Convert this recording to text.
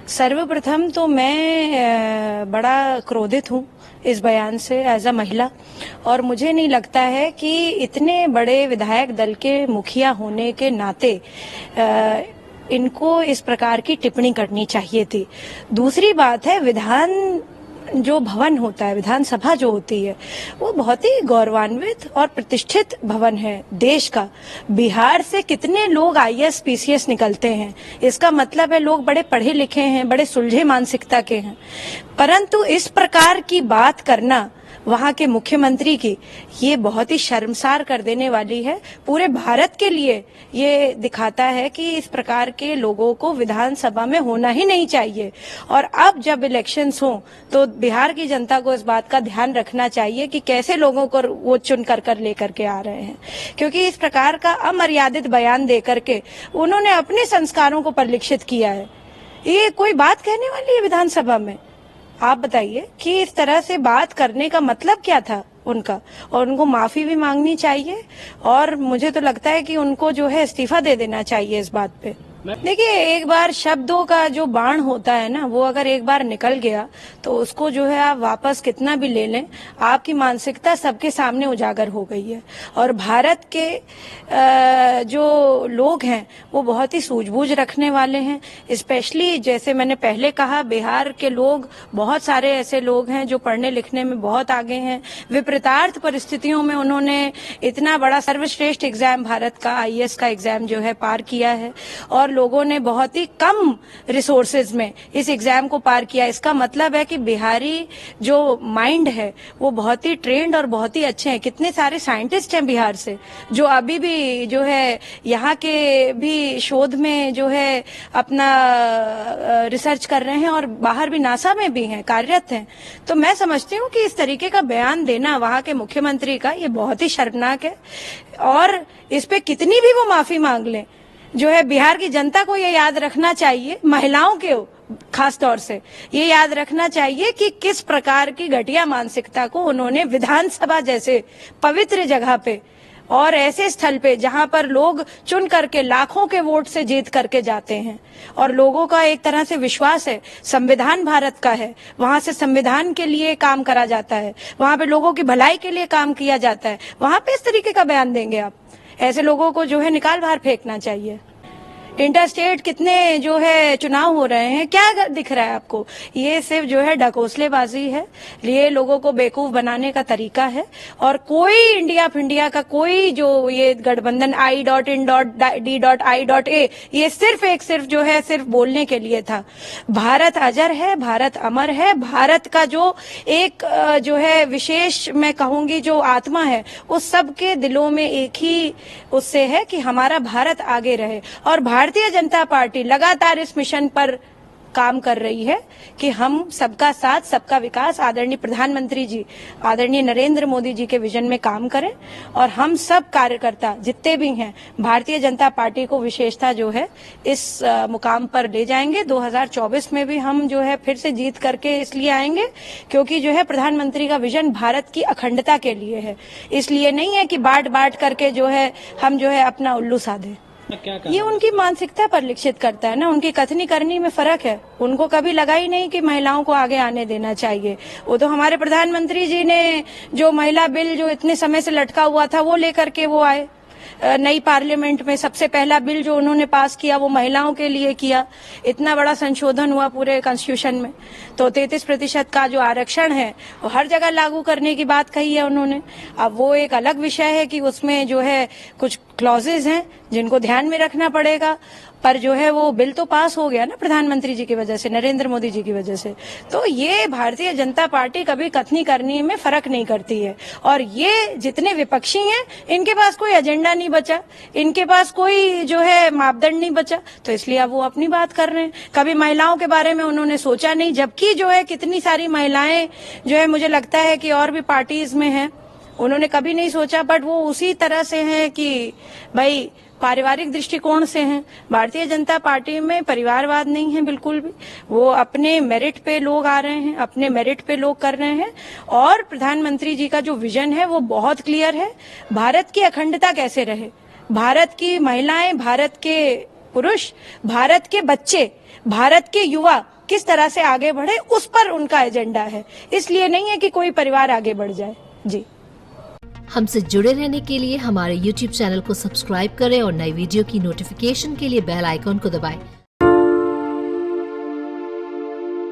सर्वप्रथम तो मैं बड़ा क्रोधित हूँ इस बयान से एज अ महिला। और मुझे नहीं लगता है कि इतने बड़े विधायक दल के मुखिया होने के नाते इनको इस प्रकार की टिप्पणी करनी चाहिए थी। दूसरी बात है, विधान जो भवन होता है, विधानसभा जो होती है, वो बहुत ही गौरवान्वित और प्रतिष्ठित भवन है देश का। बिहार से कितने लोग आईएएस पीसीएस निकलते हैं, इसका मतलब है लोग बड़े पढ़े लिखे हैं, बड़े सुलझे मानसिकता के हैं। परंतु इस प्रकार की बात करना वहां के मुख्यमंत्री की, ये बहुत ही शर्मसार कर देने वाली है। पूरे भारत के लिए ये दिखाता है कि इस प्रकार के लोगों को विधानसभा में होना ही नहीं चाहिए। और अब जब इलेक्शंस हो तो बिहार की जनता को इस बात का ध्यान रखना चाहिए कि कैसे लोगों को वो चुन कर लेकर के आ रहे हैं, क्योंकि इस प्रकार का अमर्यादित बयान दे करके उन्होंने अपने संस्कारों को परिलक्षित किया है। ये कोई बात कहने वाली है विधानसभा में? आप बताइए कि इस तरह से बात करने का मतलब क्या था उनका। और उनको माफी भी मांगनी चाहिए, और मुझे तो लगता है कि उनको जो है इस्तीफा दे देना चाहिए इस बात पे। देखिए, एक बार शब्दों का जो बाण होता है ना, वो अगर एक बार निकल गया तो उसको जो है आप वापस कितना भी ले लें, आपकी मानसिकता सबके सामने उजागर हो गई है। और भारत के जो लोग हैं वो बहुत ही सूझबूझ रखने वाले हैं। स्पेशली जैसे मैंने पहले कहा, बिहार के लोग, बहुत सारे ऐसे लोग हैं जो पढ़ने लिखने में बहुत आगे हैं। विपरीतार्थ परिस्थितियों में उन्होंने इतना बड़ा सर्वश्रेष्ठ एग्जाम, भारत का आईएएस का एग्जाम जो है पार किया है, और लोगों ने बहुत ही कम रिसोर्सेज में इस एग्जाम को पार किया। इसका मतलब है कि बिहारी जो माइंड है वो बहुत ही ट्रेंड और बहुत ही अच्छे हैं। कितने सारे साइंटिस्ट हैं बिहार से जो अभी भी जो है यहाँ के भी शोध में जो है अपना रिसर्च कर रहे हैं, और बाहर भी नासा में भी हैं, कार्यरत हैं। तो मैं समझती हूँ कि इस तरीके का बयान देना वहाँ के मुख्यमंत्री का, ये बहुत ही शर्मनाक है। और इस पे कितनी भी वो माफी मांग लें, जो है बिहार की जनता को ये याद रखना चाहिए, महिलाओं के खास तौर से ये याद रखना चाहिए कि किस प्रकार की घटिया मानसिकता को उन्होंने विधानसभा जैसे पवित्र जगह पे और ऐसे स्थल पे जहां पर लोग चुन करके लाखों के वोट से जीत करके जाते हैं, और लोगों का एक तरह से विश्वास है, संविधान भारत का है, वहां से संविधान के लिए काम करा जाता है, वहां पे लोगों की भलाई के लिए काम किया जाता है, वहां पे इस तरीके का बयान देंगे आप? ऐसे लोगों को जो है निकाल बाहर फेंकना चाहिए। इंटरस्टेट कितने जो है चुनाव हो रहे हैं, क्या दिख रहा है आपको? ये सिर्फ जो है ढकोसलेबाजी है, ये लोगों को बेवकूफ बनाने का तरीका है। और कोई इंडिया फिंडिया का कोई जो ये गठबंधन I.in.D.I.A, ये सिर्फ जो है सिर्फ बोलने के लिए था। भारत अजर है, भारत अमर है। भारत का जो एक जो है विशेष, मैं कहूंगी, जो आत्मा है, उस सबके दिलों में एक ही उससे है कि हमारा भारत आगे रहे। और भारतीय जनता पार्टी लगातार इस मिशन पर काम कर रही है कि हम सबका साथ, सबका विकास, आदरणीय प्रधानमंत्री जी, आदरणीय नरेंद्र मोदी जी के विजन में काम करें। और हम सब कार्यकर्ता जितने भी हैं, भारतीय जनता पार्टी को विशेषता जो है इस मुकाम पर ले जाएंगे। 2024 में भी हम जो है फिर से जीत करके इसलिए आएंगे क्योंकि जो है प्रधानमंत्री का विजन भारत की अखंडता के लिए है, इसलिए नहीं है कि बांट करके जो है हम जो है अपना उल्लू साधे। ये उनकी मानसिकता परिलक्षित करता है ना, उनकी कथनी करनी में फर्क है। उनको कभी लगा ही नहीं कि महिलाओं को आगे आने देना चाहिए। वो तो हमारे प्रधानमंत्री जी ने जो महिला बिल जो इतने समय से लटका हुआ था वो लेकर के वो आए। नई पार्लियामेंट में सबसे पहला बिल जो उन्होंने पास किया वो महिलाओं के लिए किया। इतना बड़ा संशोधन हुआ पूरे कॉन्स्टिट्यूशन में, तो 33% का जो आरक्षण है वो हर जगह लागू करने की बात कही है उन्होंने। अब वो एक अलग विषय है कि उसमें जो है कुछ क्लॉजेज हैं जिनको ध्यान में रखना पड़ेगा, पर जो है वो बिल तो पास हो गया ना प्रधानमंत्री जी की वजह से, नरेंद्र मोदी जी की वजह से। तो ये भारतीय जनता पार्टी कभी कथनी करने में फर्क नहीं करती है। और ये जितने विपक्षी हैं, इनके पास कोई एजेंडा नहीं बचा, इनके पास कोई जो है मापदंड नहीं बचा, तो इसलिए अब वो अपनी बात कर रहे हैं। कभी महिलाओं के बारे में उन्होंने सोचा नहीं, जबकि जो है कितनी सारी महिलाएं जो है मुझे लगता है कि और भी पार्टीज में हैं, उन्होंने कभी नहीं सोचा। बट वो उसी तरह से हैं कि भाई पारिवारिक दृष्टिकोण से हैं। भारतीय जनता पार्टी में परिवारवाद नहीं है बिल्कुल भी। वो अपने मेरिट पे लोग आ रहे हैं, अपने मेरिट पे लोग कर रहे हैं। और प्रधानमंत्री जी का जो विजन है वो बहुत क्लियर है। भारत की अखंडता कैसे रहे, भारत की महिलाएं, भारत के पुरुष, भारत के बच्चे, भारत के युवा किस तरह से आगे बढ़े, उस पर उनका एजेंडा है। इसलिए नहीं है कि कोई परिवार आगे बढ़ जाए। जी। हमसे जुड़े रहने के लिए हमारे YouTube चैनल को सब्सक्राइब करें और नई वीडियो की नोटिफिकेशन के लिए बेल आइकॉन को दबाएं।